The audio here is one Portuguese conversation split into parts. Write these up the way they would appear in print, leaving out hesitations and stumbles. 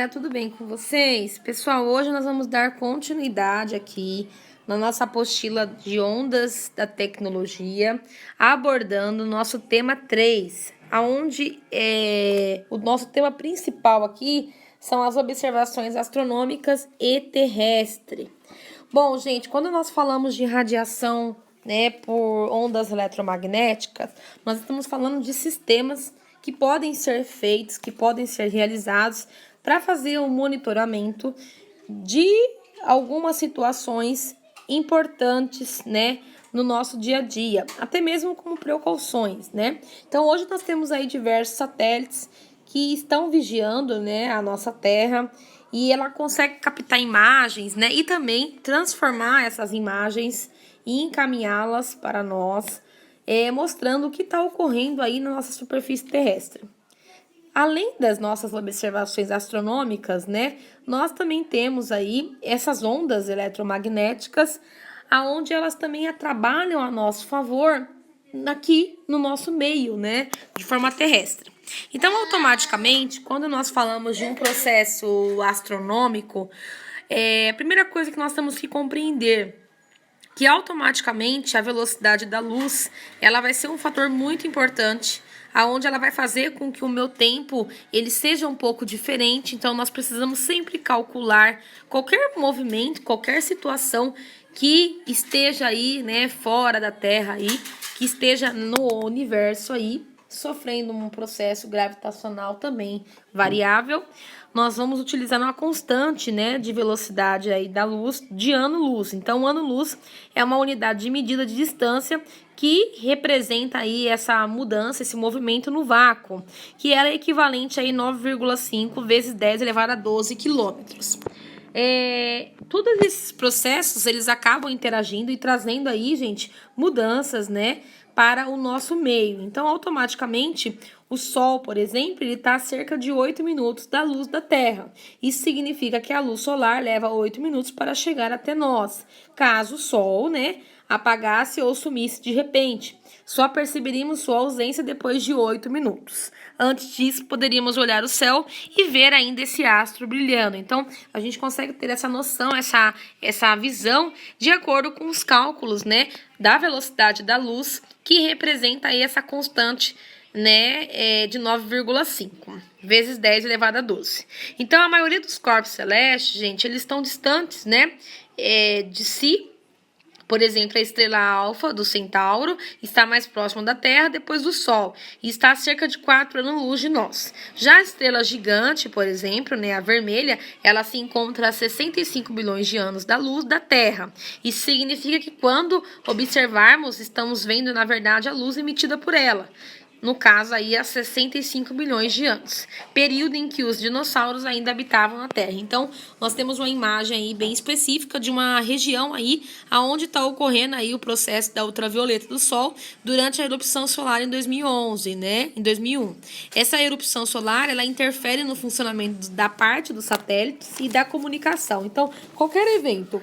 galera, tudo bem com vocês? Pessoal, hoje nós vamos dar continuidade aqui na nossa apostila de ondas da tecnologia, abordando o nosso tema 3, onde o nosso tema principal aqui são as observações astronômicas e terrestres. Bom, gente, quando nós falamos de radiação, né, por ondas eletromagnéticas, nós estamos falando de sistemas que podem ser feitos, que podem ser realizados para fazer o monitoramento de algumas situações importantes, né, no nosso dia a dia, até mesmo como precauções, né? Então, hoje nós temos aí diversos satélites que estão vigiando, né, a nossa Terra, e ela consegue captar imagens, né, e também transformar essas imagens e encaminhá-las para nós, mostrando o que está ocorrendo aí na nossa superfície terrestre. Além das nossas observações astronômicas, né, nós também temos aí essas ondas eletromagnéticas, aonde elas também trabalham a nosso favor aqui no nosso meio, né, de forma terrestre. Então, automaticamente, quando nós falamos de um processo astronômico, a primeira coisa que nós temos que compreender que automaticamente a velocidade da luz, ela vai ser um fator muito importante, aonde ela vai fazer com que o meu tempo ele seja um pouco diferente. Então nós precisamos sempre calcular qualquer movimento, qualquer situação que esteja aí, né, fora da Terra aí, que esteja no universo aí, sofrendo um processo gravitacional também variável. Nós vamos utilizar uma constante, né, de velocidade aí da luz de ano-luz. Então, o ano-luz é uma unidade de medida de distância que representa aí essa mudança, esse movimento no vácuo, que era equivalente aí 9,5 vezes 10 elevado a 12 quilômetros. Todos esses processos, eles acabam interagindo e trazendo aí, gente, mudanças, né, para o nosso meio. Então, automaticamente, o Sol, por exemplo, ele está a cerca de 8 minutos da luz da Terra. Isso significa que a luz solar leva 8 minutos para chegar até nós. Caso o Sol, né, apagasse ou sumisse de repente, só perceberíamos sua ausência depois de 8 minutos. Antes disso, poderíamos olhar o céu e ver ainda esse astro brilhando. Então, a gente consegue ter essa noção, essa visão de acordo com os cálculos, né, da velocidade da luz, que representa aí essa constante, né, de 9,5 vezes 10 elevado a 12. Então, a maioria dos corpos celestes, gente, eles estão distantes, né, de si. Por exemplo, a estrela alfa do Centauro está mais próxima da Terra depois do Sol e está a cerca de 4 anos-luz de nós. Já a estrela gigante, por exemplo, né, a vermelha, ela se encontra a 65 bilhões de anos da luz da Terra. Isso significa que quando observarmos, estamos vendo, na verdade, a luz emitida por ela. No caso aí, há 65 bilhões de anos, período em que os dinossauros ainda habitavam a Terra. Então, nós temos uma imagem aí bem específica de uma região aí aonde está ocorrendo aí o processo da ultravioleta do Sol durante a erupção solar em 2011, né? Em 2001. Essa erupção solar, ela interfere no funcionamento da parte dos satélites e da comunicação. Então, qualquer evento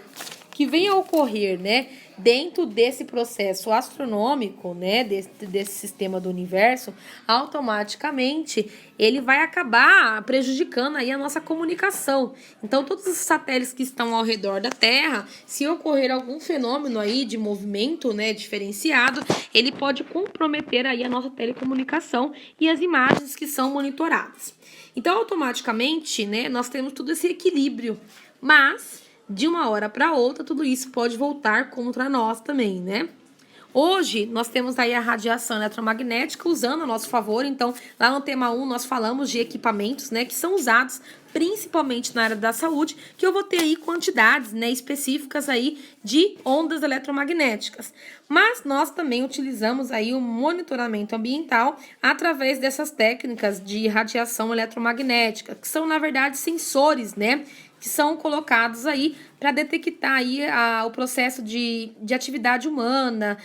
que venha a ocorrer, né, dentro desse processo astronômico, né, desse sistema do universo, automaticamente ele vai acabar prejudicando aí a nossa comunicação. Então, todos os satélites que estão ao redor da Terra, se ocorrer algum fenômeno aí de movimento, né, diferenciado, ele pode comprometer aí a nossa telecomunicação e as imagens que são monitoradas. Então, automaticamente, né, nós temos todo esse equilíbrio, mas de uma hora para outra, tudo isso pode voltar contra nós também, né? Hoje, nós temos aí a radiação eletromagnética usando a nosso favor. Então, lá no tema 1, nós falamos de equipamentos, né, que são usados principalmente na área da saúde, que eu vou ter aí quantidades, né, específicas aí de ondas eletromagnéticas. Mas nós também utilizamos aí o monitoramento ambiental através dessas técnicas de radiação eletromagnética, que são, na verdade, sensores, né, que são colocados aí para detectar aí o processo de atividade humana,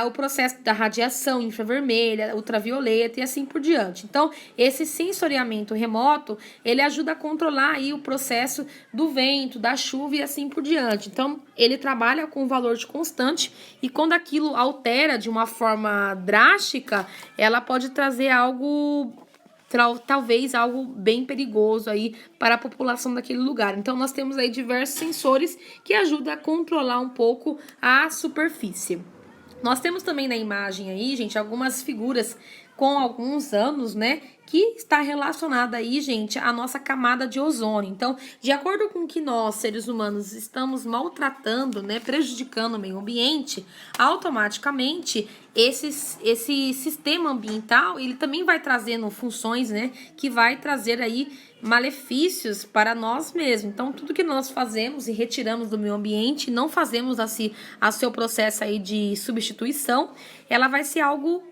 o processo da radiação infravermelha, ultravioleta e assim por diante. Então, esse sensoriamento remoto, ele ajuda a controlar aí o processo do vento, da chuva e assim por diante. Então, ele trabalha com um valor de constante e quando aquilo altera de uma forma drástica, ela pode trazer algo talvez algo bem perigoso aí para a população daquele lugar. Então, nós temos aí diversos sensores que ajudam a controlar um pouco a superfície. Nós temos também na imagem aí, gente, algumas figuras com alguns anos, né, que está relacionada aí, gente, à nossa camada de ozônio. Então, de acordo com que nós, seres humanos, estamos maltratando, né, prejudicando o meio ambiente, automaticamente esse sistema ambiental, ele também vai trazendo funções, né, que vai trazer aí malefícios para nós mesmos. Então, tudo que nós fazemos e retiramos do meio ambiente, não fazemos a seu processo aí de substituição, ela vai ser algo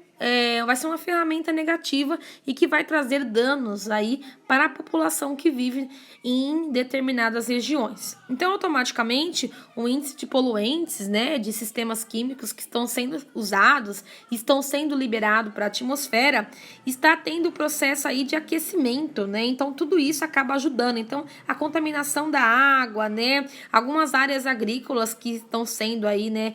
vai ser uma ferramenta negativa e que vai trazer danos aí para a população que vive em determinadas regiões. Então, automaticamente, o índice de poluentes, né, de sistemas químicos que estão sendo usados, estão sendo liberados para a atmosfera, está tendo o processo aí de aquecimento, né? Então, tudo isso acaba ajudando. Então, a contaminação da água, né, algumas áreas agrícolas que estão sendo aí, né,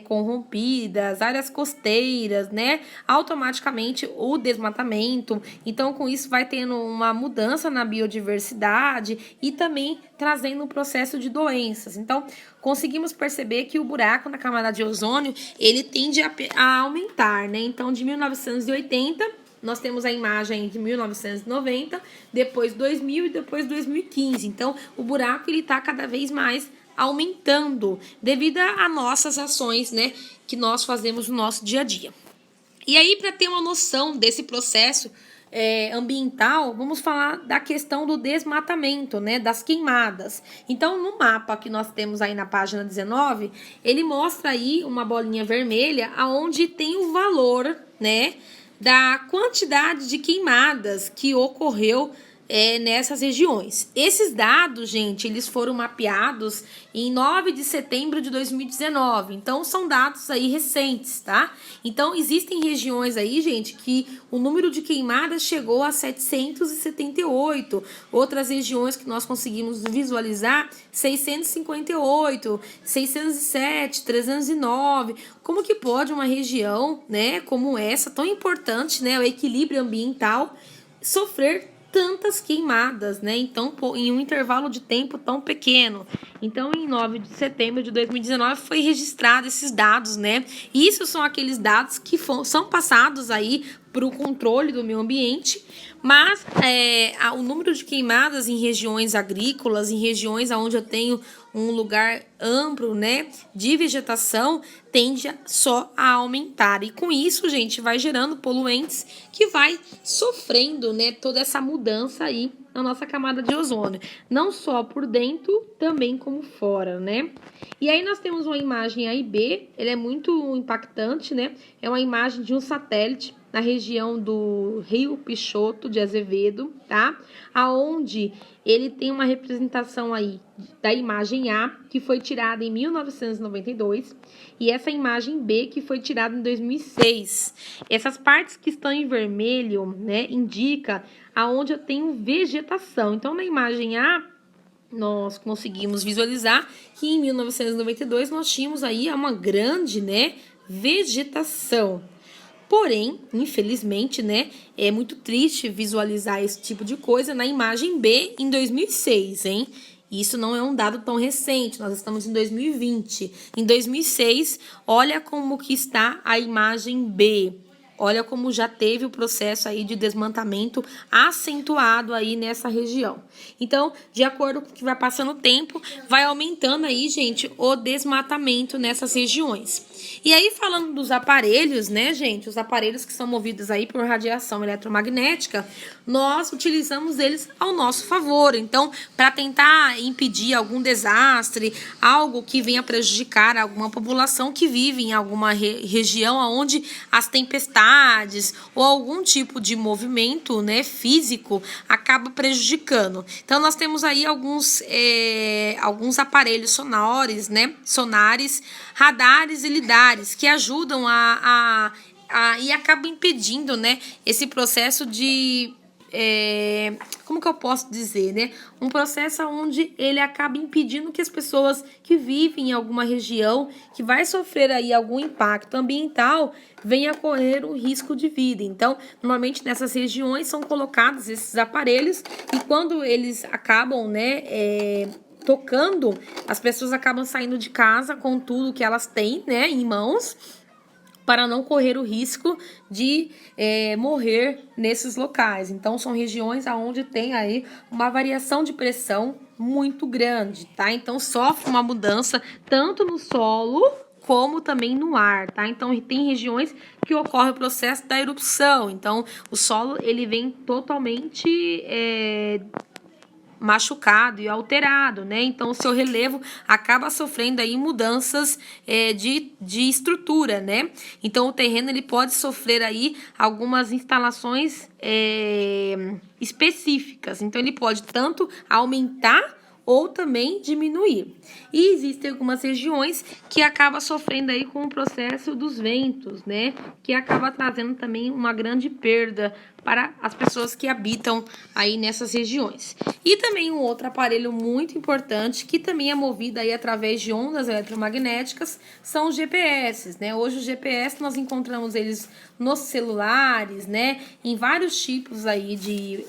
corrompidas, áreas costeiras, né, automaticamente o desmatamento. Então, com isso vai tendo uma mudança na biodiversidade e também trazendo um processo de doenças. Então, conseguimos perceber que o buraco na camada de ozônio, ele tende a aumentar, né? Então, de 1980, nós temos a imagem de 1990, depois 2000 e depois 2015. Então, o buraco, ele está cada vez mais aumentando devido a nossas ações, né, que nós fazemos no nosso dia a dia. E aí, para ter uma noção desse processo ambiental, vamos falar da questão do desmatamento, né, das queimadas. Então, no mapa que nós temos aí na página 19, ele mostra aí uma bolinha vermelha aonde tem o valor, né, da quantidade de queimadas que ocorreu nessas regiões. Esses dados, gente, eles foram mapeados em 9 de setembro de 2019. Então, são dados aí recentes, tá? Então, existem regiões aí, gente, que o número de queimadas chegou a 778. Outras regiões que nós conseguimos visualizar, 658, 607, 309. Como que pode uma região, né, como essa, tão importante, né, o equilíbrio ambiental, sofrer tantas queimadas, né? Então, em um intervalo de tempo tão pequeno. Então, em 9 de setembro de 2019 foi registrado esses dados, né? Isso são aqueles dados que são passados aí para o controle do meio ambiente, mas o número de queimadas em regiões agrícolas, em regiões onde eu tenho um lugar amplo, né, de vegetação, tende só a aumentar. E com isso, gente, vai gerando poluentes que vai sofrendo, né, toda essa mudança aí na nossa camada de ozônio. Não só por dentro, também como fora, né? E aí nós temos uma imagem A e B, ele é muito impactante, né? É uma imagem de um satélite na região do Rio Peixoto de Azevedo, tá? Aonde ele tem uma representação aí da imagem A, que foi tirada em 1992, e essa imagem B, que foi tirada em 2006. Essas partes que estão em vermelho, né, indica aonde eu tenho vegetação. Então, na imagem A, nós conseguimos visualizar que em 1992 nós tínhamos aí uma grande, né, vegetação. Porém, infelizmente, né, é muito triste visualizar esse tipo de coisa na imagem B em 2006, hein? Isso não é um dado tão recente, nós estamos em 2020. Em 2006, olha como que está a imagem B. Olha como já teve o processo aí de desmatamento acentuado aí nessa região. Então, de acordo com o que vai passando o tempo, vai aumentando aí, gente, o desmatamento nessas regiões. E aí, falando dos aparelhos, né, gente, os aparelhos que são movidos aí por radiação eletromagnética, nós utilizamos eles ao nosso favor. Então, para tentar impedir algum desastre, algo que venha prejudicar alguma população que vive em alguma região onde as tempestades ou algum tipo de movimento, né, físico acaba prejudicando. Então, nós temos aí alguns aparelhos sonares, né, radares e lidares que ajudam e acabam impedindo, né, esse processo de como que eu posso dizer, né? Um processo onde ele acaba impedindo que as pessoas que vivem em alguma região que vai sofrer aí algum impacto ambiental venha a correr um risco de vida. Então, normalmente nessas regiões são colocados esses aparelhos e quando eles acabam, né, tocando, as pessoas acabam saindo de casa com tudo que elas têm, né, em mãos, para não correr o risco de morrer nesses locais. Então, são regiões onde tem aí uma variação de pressão muito grande, tá? Então, sofre uma mudança tanto no solo como também no ar, tá? Então, tem regiões que ocorre o processo da erupção. Então, o solo, ele vem totalmente machucado e alterado, né? Então, o seu relevo acaba sofrendo aí mudanças de estrutura, né? Então, o terreno ele pode sofrer aí algumas instalações específicas. Então, ele pode tanto aumentar ou também diminuir. E existem algumas regiões que acabam sofrendo aí com o processo dos ventos, né? Que acaba trazendo também uma grande perda para as pessoas que habitam aí nessas regiões. E também um outro aparelho muito importante, que também é movido aí através de ondas eletromagnéticas, são os GPS, né? Hoje os GPS nós encontramos eles nos celulares, né? Em vários tipos aí de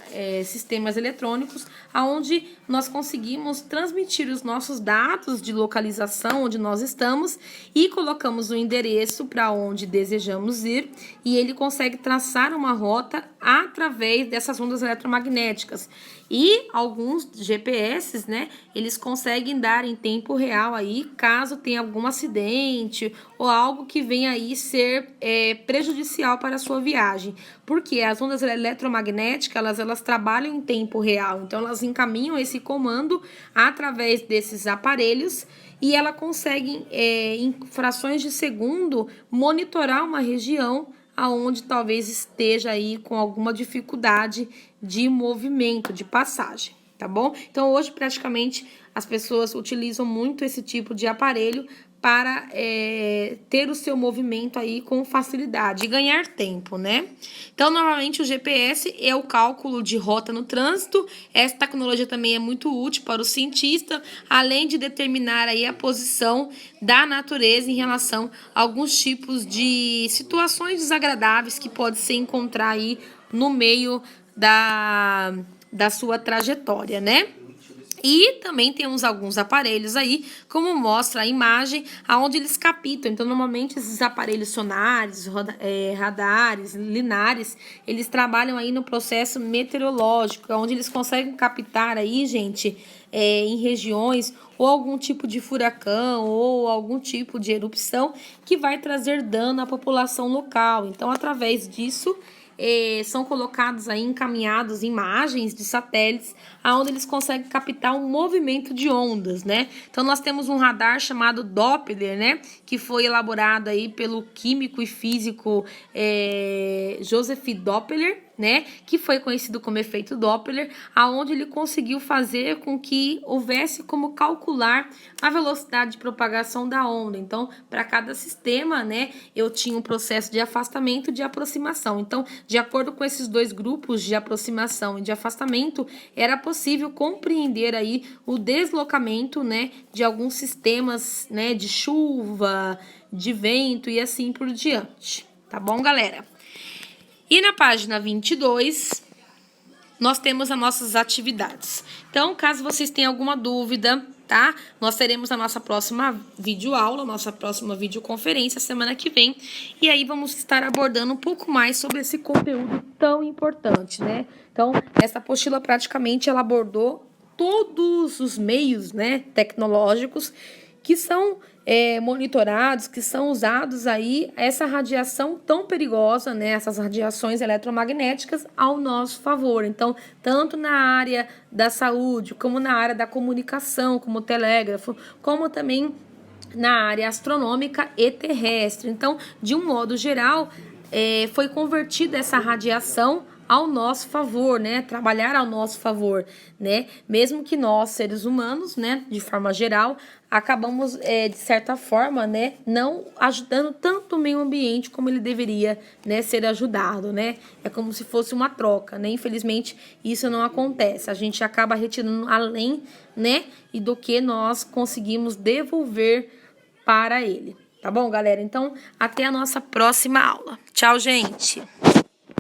sistemas eletrônicos, aonde nós conseguimos transmitir os nossos dados de localização onde nós estamos e colocamos o endereço para onde desejamos ir e ele consegue traçar uma rota através dessas ondas eletromagnéticas. E alguns GPS, né, eles conseguem dar em tempo real aí, caso tenha algum acidente ou algo que venha aí ser prejudicial para a sua viagem. Porque as ondas eletromagnéticas, elas trabalham em tempo real, então elas encaminham esse comando através desses aparelhos e ela consegue, em frações de segundo, monitorar uma região aonde talvez esteja aí com alguma dificuldade de movimento, de passagem, tá bom? Então, hoje, praticamente, as pessoas utilizam muito esse tipo de aparelho para ter o seu movimento aí com facilidade e ganhar tempo, né? Então, normalmente, o GPS é o cálculo de rota no trânsito. Essa tecnologia também é muito útil para o cientista, além de determinar aí a posição da natureza em relação a alguns tipos de situações desagradáveis que pode se encontrar aí no meio da sua trajetória, né? E também temos alguns aparelhos aí, como mostra a imagem, aonde eles captam. Então, normalmente, esses aparelhos sonares, radares, linares, eles trabalham aí no processo meteorológico, onde eles conseguem captar aí, gente, em regiões ou algum tipo de furacão ou algum tipo de erupção que vai trazer dano à população local. Então, através disso, são colocados aí, encaminhados imagens de satélites, onde eles conseguem captar um movimento de ondas, né? Então, nós temos um radar chamado Doppler, né? Que foi elaborado aí pelo químico e físico Joseph Doppler, né, que foi conhecido como efeito Doppler, aonde ele conseguiu fazer com que houvesse como calcular a velocidade de propagação da onda. Então, para cada sistema, né, eu tinha um processo de afastamento e de aproximação. Então, de acordo com esses dois grupos de aproximação e de afastamento, era possível compreender aí o deslocamento, né, de alguns sistemas, né, de chuva, de vento e assim por diante. Tá bom, galera? E na página 22, nós temos as nossas atividades. Então, caso vocês tenham alguma dúvida, tá? Nós teremos a nossa próxima videoaula, nossa próxima videoconferência semana que vem. E aí vamos estar abordando um pouco mais sobre esse conteúdo tão importante, né? Então, essa apostila praticamente ela abordou todos os meios, né, tecnológicos que são monitorados, que são usados aí essa radiação tão perigosa, né, essas radiações eletromagnéticas ao nosso favor. Então, tanto na área da saúde, como na área da comunicação, como telégrafo, como também na área astronômica e terrestre. Então, de um modo geral, foi convertida essa radiação ao nosso favor, né? Trabalhar ao nosso favor, né? Mesmo que nós, seres humanos, né, de forma geral, acabamos, de certa forma, né, não ajudando tanto o meio ambiente como ele deveria, né, ser ajudado, né? É como se fosse uma troca, né? Infelizmente, isso não acontece. A gente acaba retirando além, né, e do que nós conseguimos devolver para ele. Tá bom, galera? Então, até a nossa próxima aula. Tchau, gente!